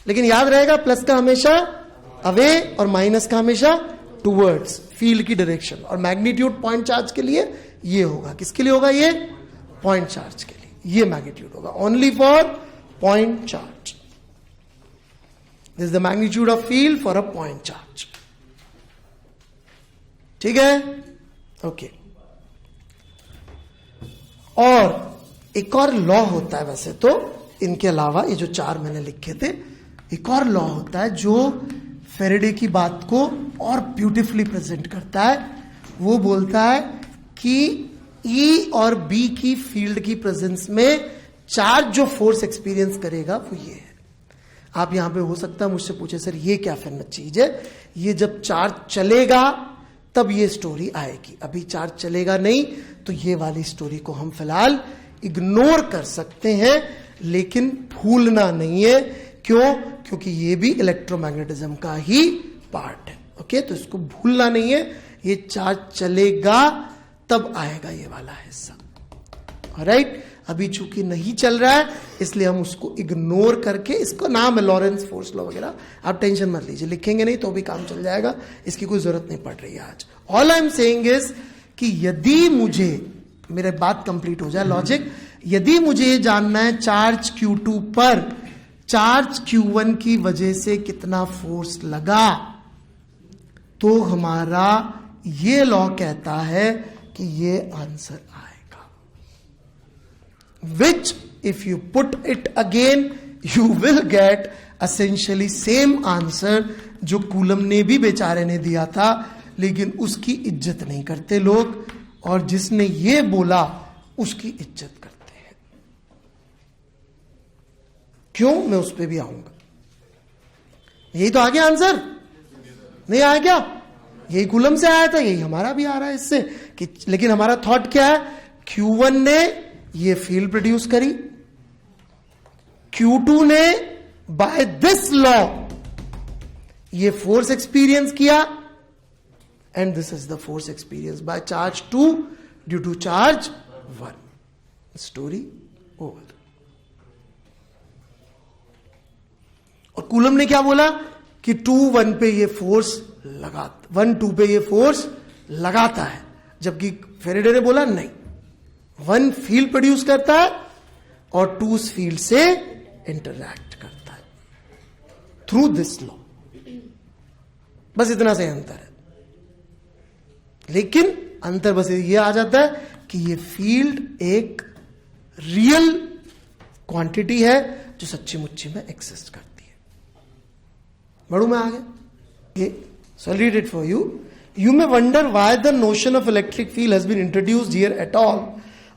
लेकिन याद रहेगा प्लस का हमेशा अवे और माइनस का हमेशा टूवर्ड्स, फील्ड की डायरेक्शन। और मैग्नीट्यूड पॉइंट चार्ज के लिए ये होगा, किसके लिए होगा ये? पॉइंट चार्ज के लिए ये मैग्नीट्यूड होगा, only for point charge. This is the magnitude of field for a point charge. ठीक है, ओके। और एक और लॉ होता है वैसे तो इनके अलावा, ये जो 4 मैंने लिखे थे, एक और लॉ होता है जो फेरेडे की बात को और ब्यूटीफुली प्रेजेंट करता है। वो बोलता है कि ई और बी की फील्ड की प्रेजेंस में चार्ज जो फोर्स एक्सपीरियंस करेगा वो ये है। आप यहां पे हो सकता है मुझसे पूछे, सर ये क्या फेमस चीज है? ये जब चार्ज चलेगा तब ये स्टोरी आएगी, अभी चार्ज चलेगा नहीं, तो ये वाली स्टोरी को हम फिलहाल इग्नोर कर सकते हैं, लेकिन भूलना नहीं है। क्यों? क्योंकि ये भी इलेक्ट्रोमैग्नेटिज्म का ही पार्ट है। ओके, तो इसको भूलना नहीं है, ये चार्ज चलेगा तब आएगा ये वाला हिस्सा। ऑलराइट, अभी चूंकि नहीं चल रहा है इसलिए हम उसको इग्नोर करके, इसका नाम है लॉरेंस फोर्स लॉ वगैरह, आप टेंशन मत लीजिए, लिखेंगे नहीं तो भी काम चल जाएगा, इसकी कोई जरूरत नहीं पड़ रही है आज। All I am saying is कि यदि मुझे, मेरे बात कंप्लीट हो जाए लॉजिक, यदि मुझे ये जानना है चार्ज Q2 पर चार्ज Q1 की वजह से कितना फोर्स लगा, तो हमारा ये लॉ कहता है कि ये आंसर आएगा, which if you put it again you will get essentially same answer जो कूलम ने भी बेचारे ने दिया था, लेकिन उसकी इज्जत नहीं करते लोग, और जिसने ये बोला उसकी इज्जत करते हैं। क्यों? मैं उस पर भी आऊंगा। यही तो आ गया आंसर, नहीं आया क्या? यही कूलम से आया था, यही हमारा भी आ रहा है इससे कि, लेकिन हमारा थॉट क्या है? Q1 ने ये फील्ड प्रोड्यूस करी, Q2 ने बाय दिस लॉ ये फोर्स एक्सपीरियंस किया, and this is the force experience by charge 2 due to charge 1। Story over. और कूलम ने क्या बोला कि 2-1 पे ये फोर्स 1-2 पे ये फोर्स लगाता है, जबकि फेरेडे ने बोला नहीं, 1 फील्ड प्रोड्यूस करता है और 2 उस फील्ड से इंटरैक्ट करता है थ्रू दिस लॉ। बस इतना से अंतर है, लेकिन अंतर बस ये आ जाता है कि ये फील्ड एक रियल क्वांटिटी है जो सच्ची मुच्ची में एग्जिस्ट करती है। बढ़ू मैं आगे, so I'll read it for you. You may wonder why the notion of electric field has been introduced here at all.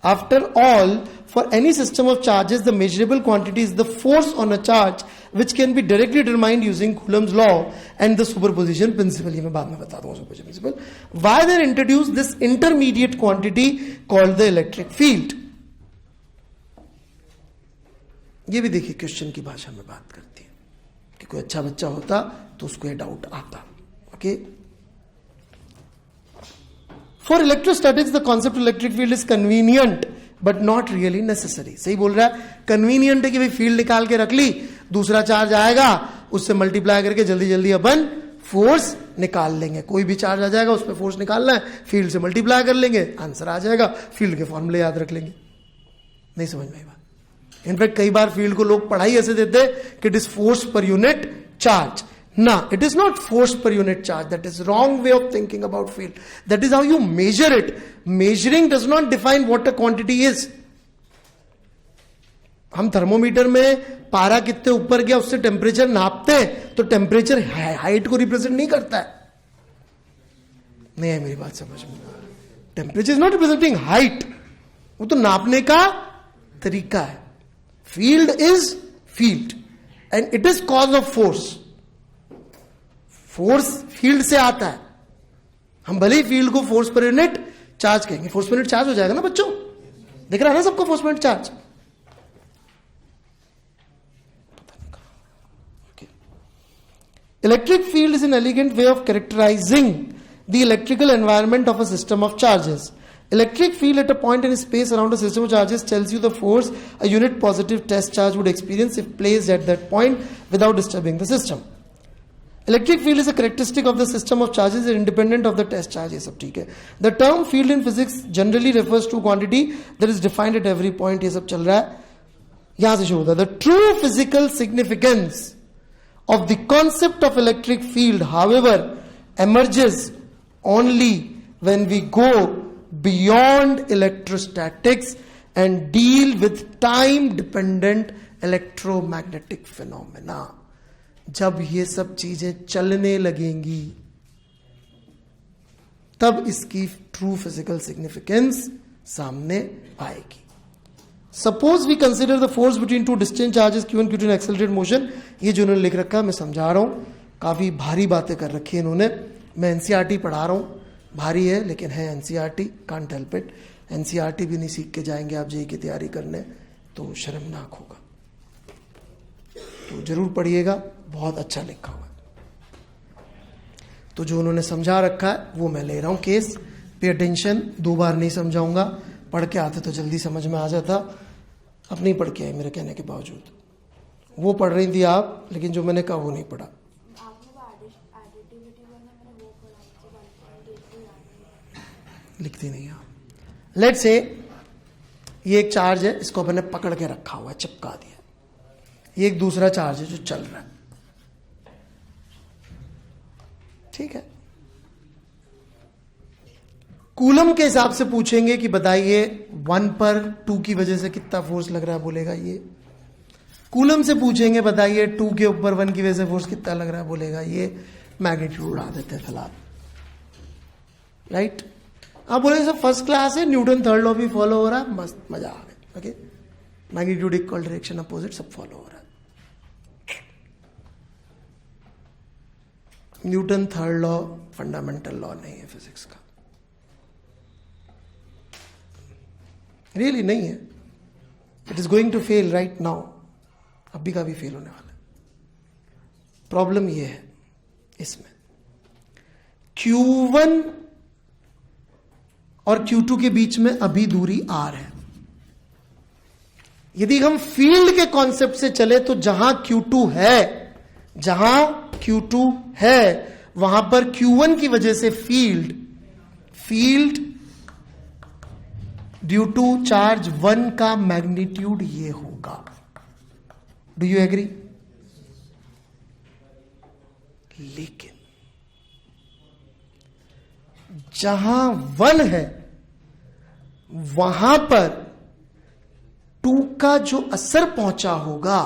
After all, for any system of charges, the measurable quantity is the force on a charge, which can be directly determined using Coulomb's law and the superposition principle. ये मैं बाद में बता दूंगा superposition principle. Why they introduced this intermediate quantity called the electric field? ये भी देखिए question की भाषा में बात करती है कि कोई अच्छा बच्चा होता तो उसको ये डाउट आता। Okay. For electrostatics, the concept of electric field is convenient, but not really necessary. सही बोल रहा है, convenient है कि भाई फील्ड निकाल के रख ली, दूसरा चार्ज आएगा, उससे मल्टीप्लाई करके जल्दी जल्दी अपन फोर्स निकाल लेंगे। कोई भी चार्ज आ जाएगा, उस पर फोर्स निकालना है, फील्ड से मल्टीप्लाई कर लेंगे, आंसर आ जाएगा, फील्ड के फॉर्मूले याद रख लेंगे। नहीं समझ में आई बात। इनफैक्ट कई बार फील्ड को लोग पढ़ाई ऐसे देते कि it is force per unit charge. No, it is not force per unit charge. That is wrong way of thinking about field. That is how you measure it. Measuring does not define what a quantity is. हम thermometer में पारा कितने ऊपर गया उससे temperature नापते हैं, तो टेम्परेचर हाइट को रिप्रेजेंट नहीं करता है। नहीं है मेरी बात समझ में? Temperature is not representing height, वो तो नापने का तरीका है। Field is field and it is cause of force. Force field से आता है, हम भले ही फील्ड को फोर्स पर यूनिट चार्ज कहेंगे। फोर्स पर यूनिट चार्ज हो जाएगा ना बच्चों, दिख रहा है ना सबको force per unit charge. Electric field is an elegant way of characterising the electrical environment of a system of charges Electric field at a point in space around a system of charges tells you the force a unit positive test charge would experience if placed at that point without disturbing the system. Electric field is a characteristic of the system of charges independent of the test charge. ये सब ठीक है. The term field in physics generally refers to quantity that is defined at every point. ये सब चल रहा है. यहां से शुरू होता है. The true physical significance of the concept of electric field, however, emerges only when we go beyond electrostatics and deal with time-dependent electromagnetic phenomena. जब ये सब चीजें चलने लगेंगी तब इसकी ट्रू फिजिकल सिग्निफिकेंस सामने आएगी. Suppose we consider the force between two distant charges Q1 Q2 in accelerated motion. ये जो उन्होंने लिख रखा है मैं समझा रहा हूं, काफी भारी बातें कर रखी है इन्होंने. मैं एनसीईआरटी पढ़ा रहा हूं, भारी है लेकिन है NCERT, can't help it. NCERT भी नहीं सीख के जाएंगे आप जेईई की तैयारी करने तो शर्मनाक होगा. तो जरूर पढ़िएगा, बहुत अच्छा लिखा हुआ है. तो जो उन्होंने समझा रखा है वो मैं ले रहा हूं केस. पे अटेंशन, 2 बार नहीं समझाऊंगा. पढ़ के आते तो जल्दी समझ में आ जाता. अब नहीं पढ़ के आए मेरे कहने के बावजूद. वो पढ़ रही थी आप, लेकिन जो मैंने कहा वो नहीं पढ़ा. लिखती नहीं आप. लेट्स से ये एक चार्ज है, इसको मैंने पकड़ के रखा हुआ है, चिपका दिया. ये एक दूसरा चार्ज है जो चल रहा है. ठीक है. कूलम के हिसाब से पूछेंगे कि बताइए 1 पर 2 की वजह से कितना फोर्स लग रहा है, बोलेगा ये. कूलम से पूछेंगे बताइए 2 के ऊपर 1 की वजह से फोर्स कितना लग रहा है, बोलेगा ये. मैग्नीट्यूड उड़ा देते हैं फिलहाल. राइट. आप बोले सर फर्स्ट क्लास है, न्यूटन थर्ड लॉ भी फॉलो हो रहा है, मस्त, मजा आ गया. Okay. Magnitude equal, direction opposite, सब फॉलो हो रहा है. Newton third law fundamental law नहीं है फिजिक्स का. रियली नहीं है. It is going to fail right now. अभी का भी फेल होने वाला है. प्रॉब्लम यह है इसमें, Q1 और Q2 के बीच में अभी दूरी R है. यदि हम फील्ड के कॉन्सेप्ट से चले तो जहां Q2 है वहां पर Q1 की वजह से फील्ड ड्यू टू चार्ज 1 का मैग्नीट्यूड ये होगा. Do you agree? लेकिन जहां 1 है वहां पर 2 का जो असर पहुंचा होगा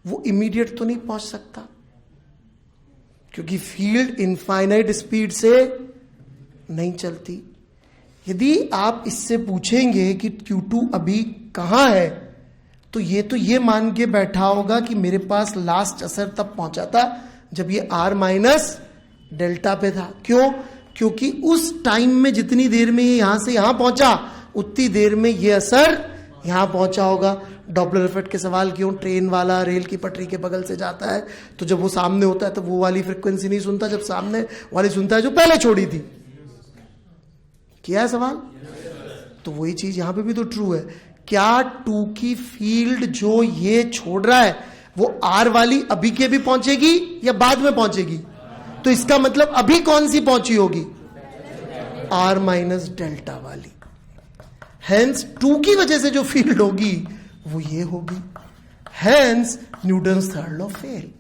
वो इमीडिएट तो नहीं पहुंच सकता, क्योंकि फील्ड इनफाइनाइट स्पीड से नहीं चलती. यदि आप इससे पूछेंगे कि Q2 अभी कहां है, तो ये मान के बैठा होगा कि मेरे पास लास्ट असर तब पहुंचा था जब ये R माइनस डेल्टा पे था. क्यों? क्योंकि उस टाइम में जितनी देर में ये यहां से यहां पहुंचा उतनी देर में ये असर यहां पहुंचा होगा. डॉपलर इफेक्ट के सवाल क्यों? ट्रेन वाला रेल की पटरी के बगल से जाता है तो जब वो सामने होता है तो वो वाली फ्रिक्वेंसी नहीं सुनता, जब सामने वाली सुनता है जो पहले छोड़ी थी. किया है सवाल? तो वही चीज यहां पे भी तो ट्रू है. क्या 2 की फील्ड जो ये छोड़ रहा है वो R वाली अभी के भी पहुंचेगी या बाद में पहुंचेगी? तो इसका मतलब अभी कौन सी पहुंची होगी? R माइनस डेल्टा वाली. हेंस 2 की वजह से जो फील्ड होगी वो ये होगी. Hence Newton's third law fail.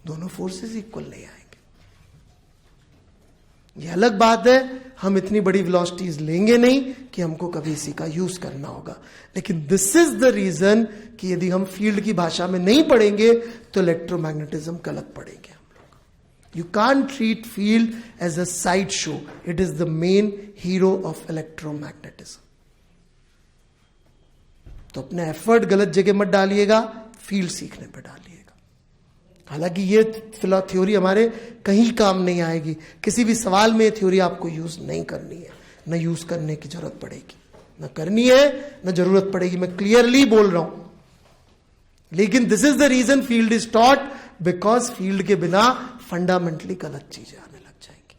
दोनों फोर्सेस इक्वल नहीं आएंगे. ये अलग बात है, हम इतनी बड़ी वेलोसिटीज लेंगे नहीं कि हमको कभी इसी का यूज करना होगा. लेकिन दिस इज द रीजन कि यदि हम फील्ड की भाषा में नहीं पढ़ेंगे तो इलेक्ट्रोमैग्नेटिज्म गलत पढ़ेंगे हम लोग. You can't treat field as a side show. It is the main hero of electromagnetism. तो अपना एफर्ट गलत जगह मत डालिएगा, फील्ड सीखने पर डालिएगा. हालांकि ये थ्योरी हमारे कहीं काम नहीं आएगी. किसी भी सवाल में थ्योरी आपको यूज नहीं करनी है, न यूज करने की जरूरत पड़ेगी, न करनी है न जरूरत पड़ेगी. मैं क्लियरली बोल रहा हूं. लेकिन this is the reason field is taught, because field के बिना फंडामेंटली गलत चीजें आने लग जाएंगी.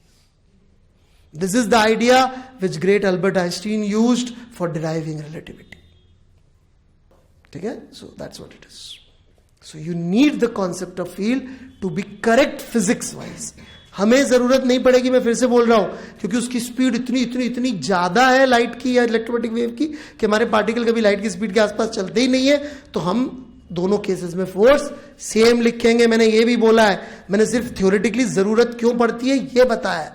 This is the idea which great Albert Einstein used for deriving relativity. ठीक है, so that's what it is. So you need the concept of field to be correct physics wise. हमें जरूरत नहीं पड़ेगी, मैं फिर से बोल रहा हूं, क्योंकि उसकी स्पीड इतनी इतनी इतनी ज्यादा है लाइट की या इलेक्ट्रोमैग्नेटिक वेव की कि हमारे पार्टिकल कभी लाइट की स्पीड के आसपास चलते ही नहीं है. तो हम दोनों केसेस में फोर्स सेम लिखेंगे. मैंने ये भी बोला है, मैंने सिर्फ थ्योरेटिकली जरूरत क्यों पड़ती है ये बताया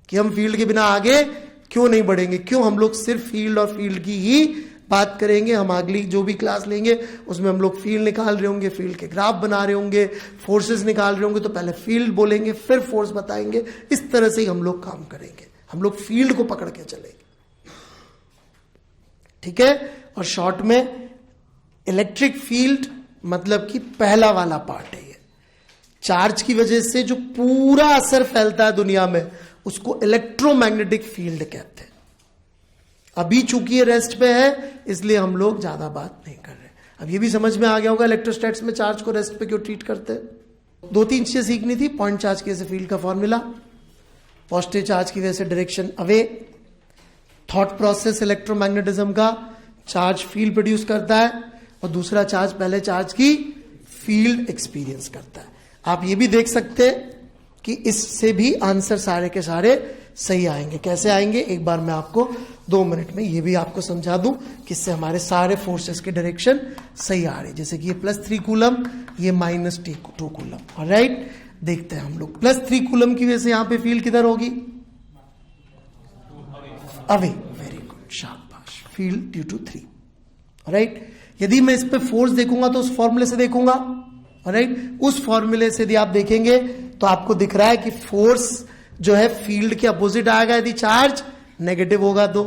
कि हम फील्ड के बिना आगे क्यों नहीं बढ़ेंगे, क्यों हम लोग सिर्फ फील्ड और फील्ड की ही बात करेंगे. हम अगली जो भी क्लास लेंगे उसमें हम लोग फील्ड निकाल रहे होंगे, फील्ड के ग्राफ बना रहे होंगे, फोर्सेस निकाल रहे होंगे. तो पहले फील्ड बोलेंगे फिर फोर्स बताएंगे. इस तरह से ही हम लोग काम करेंगे. हम लोग फील्ड को पकड़ के चलेंगे. ठीक है. और शॉर्ट में इलेक्ट्रिक फील्ड मतलब कि पहला वाला पार्ट है ये. चार्ज की वजह से जो पूरा असर फैलता है दुनिया में उसको इलेक्ट्रोमैग्नेटिक फील्ड कहते हैं. अभी चूंकि ये रेस्ट पे है इसलिए हम लोग ज्यादा बात नहीं कर रहे. अब ये भी समझ में आ गया होगा इलेक्ट्रोस्टैट्स में चार्ज को रेस्ट पे क्यों ट्रीट करते हैं. 2-3 चीजें सीखनी थी. पॉइंट चार्ज की वजह से फील्ड का फॉर्मूला, पॉजिटिव चार्ज की वजह से direction away, thought process electromagnetism का, चार्ज फील्ड प्रोड्यूस करता है और दूसरा चार्ज पहले चार्ज की फील्ड एक्सपीरियंस करता है. आप ये भी देख सकते हैं कि इससे भी आंसर सारे के सारे सही आएंगे. कैसे आएंगे एक बार मैं आपको 2 मिनट में ये भी आपको समझा दूं कि इससे हमारे सारे फोर्सेस के डायरेक्शन सही आ रहे. जैसे कि ये +3 कूलम, ये -2 कूलम. ऑलराइट, देखते हैं हम लोग. +3 कूलम की वजह से यहां पे फील्ड किधर होगी? अवे. वेरी गुड, शाबाश. Field due to 3. ऑलराइट. यदि मैं इस पे फोर्स देखूंगा तो उस फॉर्मूले से देखूंगा. ऑलराइट, उस फॉर्मूले से यदि आप देखेंगे तो आपको दिख रहा है कि फोर्स जो है फील्ड के अपोजिट आएगा यदि चार्ज नेगेटिव होगा तो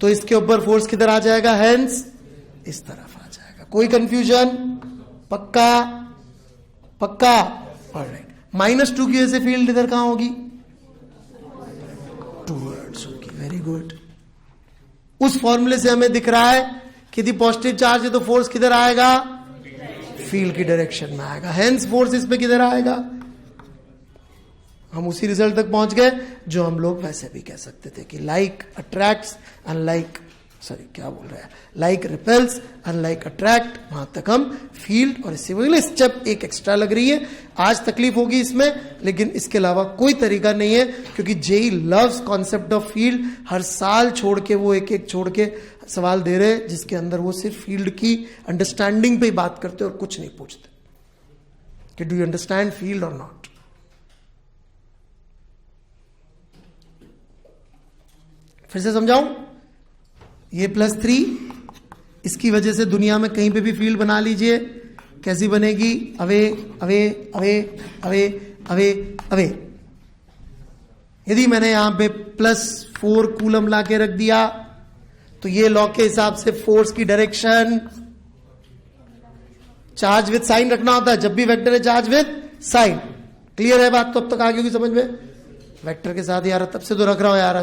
इसके ऊपर फोर्स किधर आ जाएगा? हेंस इस तरफ आ जाएगा. कोई कंफ्यूजन? पक्का? पक्का. ऑलराइट. -2 की वजह से फील्ड इधर कहां होगी? टूवर्ड्स होगी. Very good. उस फॉर्मूले से हमें दिख रहा है कि यदि पॉजिटिव चार्ज है तो फोर्स किधर आएगा? फील्ड की डायरेक्शन में आएगा. हेंस फोर्स इस पे किधर आएगा? हम उसी रिजल्ट तक पहुंच गए जो हम लोग वैसे भी कह सकते थे कि लाइक अट्रैक्ट्स अनलाइक, क्या बोल रहा है, लाइक रिपेल्स अनलाइक अट्रैक्ट. वहां तक हम फील्ड और इससे वगैरह स्टेप एक एक्स्ट्रा लग रही है. आज तकलीफ होगी इसमें, लेकिन इसके अलावा कोई तरीका नहीं है क्योंकि JEE loves concept of field. हर साल छोड़ के वो एक छोड़ के सवाल दे रहे हैं जिसके अंदर वो सिर्फ फील्ड की अंडरस्टैंडिंग पे ही बात करते और कुछ नहीं पूछते कि डू यू अंडरस्टैंड फील्ड और नॉट. फिर से समझाऊं. ये +3 इसकी वजह से दुनिया में कहीं पे भी फील्ड बना लीजिए. कैसी बनेगी? Away away away away away away. यदि मैंने यहां पे +4 कूलम ला के रख दिया तो ये लॉ के हिसाब से फोर्स की डायरेक्शन, चार्ज विद साइन रखना होता है. जब भी वेक्टर है चार्ज विद साइन. क्लियर है बात? तो अब तक आ गई होगी समझ में. वेक्टर के साथ यार तब से तो रख रहा हूं यार.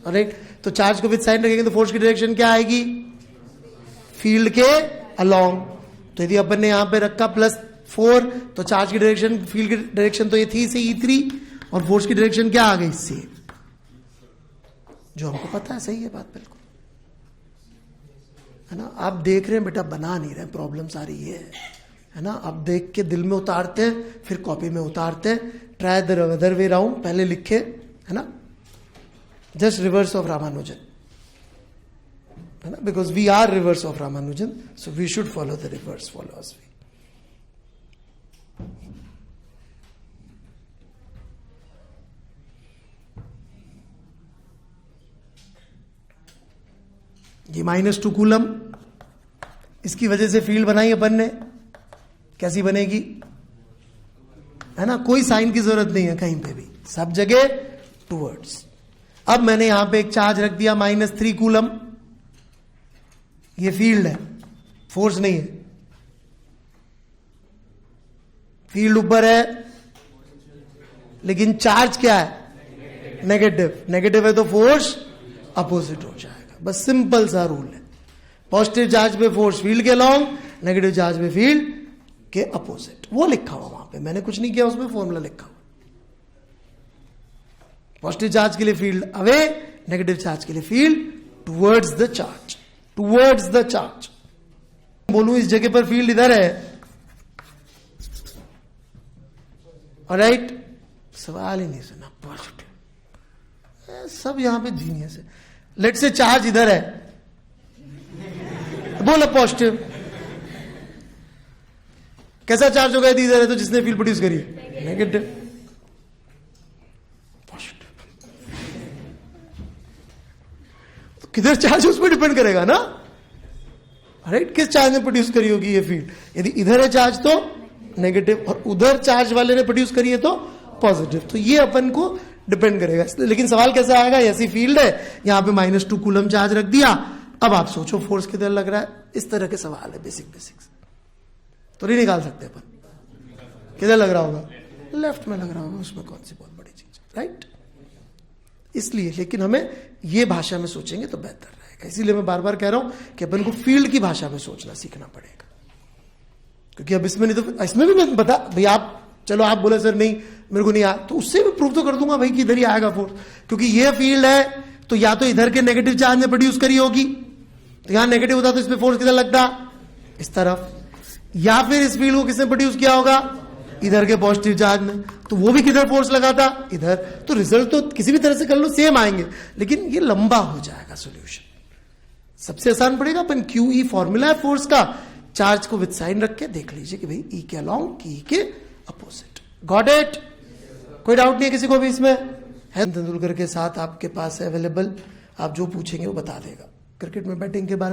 राइट. तो चार्ज को विद साइन रखेंगे तो फोर्स की डायरेक्शन क्या आएगी? फील्ड के अलोंग. तो यदि अपन ने यहां पे रखा +4 तो चार्ज की डायरेक्शन, फील्ड की डायरेक्शन तो ये थी से E3 और फोर्स की डायरेक्शन क्या आ गई? से. जो हमको पता है सही है बात बिल्कुल, है ना. आप देख रहे हैं बेटा, बना नहीं रहे. प्रॉब्लम सारी ये है ना. आप देख के दिल में उतारते हैं फिर कॉपी में उतारते हैं. Try the other way round. पहले लिखे, है ना, just reverse of Ramanujan, because we are reverse of Ramanujan, so we should follow the reverse philosophy. ये -2 कूलम, इसकी वजह से फील्ड बनाई अपन ने. कैसी बनेगी? है ना, कोई साइन की जरूरत नहीं है कहीं पे भी, सब जगह टूवर्ड्स. अब मैंने यहां पे एक चार्ज रख दिया -3 कूलम. ये फील्ड है, फोर्स नहीं है. फील्ड ऊपर है लेकिन चार्ज क्या है? नेगेटिव. नेगेटिव है तो फोर्स अपोजिट हो जाएगा. बस सिंपल सा रूल है. पॉजिटिव चार्ज पे फोर्स फील्ड के अलोंग, नेगेटिव चार्ज पे फील्ड के अपोजिट. वो लिखा हुआ वहां पे, मैंने कुछ नहीं किया, उसमें फॉर्मूला लिखा हुआ. पॉजिटिव चार्ज के लिए फील्ड अवे, नेगेटिव चार्ज के लिए field towards the charge, towards the charge. बोलूं इस जगह पर फील्ड इधर है, ऑलराइट, सवाल ही नहीं सुना, पॉजिटिव, सब यहां पे जीनियस है। लेट से चार्ज इधर है, बोला पॉजिटिव, कैसा चार्ज होगा यदि इधर है तो जिसने फील्ड प्रोड्यूस करी है? नेगेटिव। पॉजिटिव तो किधर चार्ज उस पर डिपेंड करेगा ना, राइट, किस चार्ज ने प्रोड्यूस करी होगी ये फील्ड। यदि इधर है चार्ज तो नेगेटिव, और उधर चार्ज वाले ने प्रोड्यूस करी है तो पॉजिटिव, तो ये अपन को डिपेंड करेगा। लेकिन सवाल कैसा आएगा, ऐसी फील्ड है, यहां पे -2 कूलम चार्ज रख दिया, अब आप सोचो फोर्स किधर लग रहा है, इस तरह के सवाल है, बेसिक्स तो नहीं निकाल सकते अपन, किधर लग रहा होगा, लेफ्ट में लग रहा होगा, उसमें कौन सी बहुत बड़ी चीज, राइट। इसलिए लेकिन हमें ये भाषा में सोचेंगे तो बेहतर रहेगा। इसीलिए मैं बार बार कह रहा हूं कि अपन को फील्ड की भाषा में सोचना सीखना पड़ेगा, क्योंकि अब इसमें नहीं तो इसमें भी मैं बता भाई, आप चलो आप बोले सर नहीं मेरे को नहीं आया, तो उससे भी प्रूव तो कर दूंगा भाई कि इधर ही आएगा फोर्स, क्योंकि ये फील्ड है तो या तो इधर के नेगेटिव चार्ज ने प्रोड्यूस करी होगी, तो यहां नेगेटिव होता तो इस पे फोर्स किधर लगता, इस तरफ, या फिर इस फील्ड को किसने प्रोड्यूस किया होगा, इधर के पॉजिटिव चार्ज में, तो वो भी किधर फोर्स लगाता, इधर। तो रिजल्ट तो किसी भी तरह से कर लो सेम आएंगे, लेकिन ये लंबा हो जाएगा सॉल्यूशन। सबसे आसान पड़ेगा अपन QE फॉर्मूला है फोर्स का, चार्ज को विद साइन रख के देख लीजिए कि भाई E के अलोंग E के अपोजिट। Got it? कोई डाउट नहीं है किसी को भी इसमें? है तेंदुलकर के साथ आपके पास अवेलेबल, आप जो पूछेंगे वो बता देगा। क्रिकेट में बैटिंग के बारे में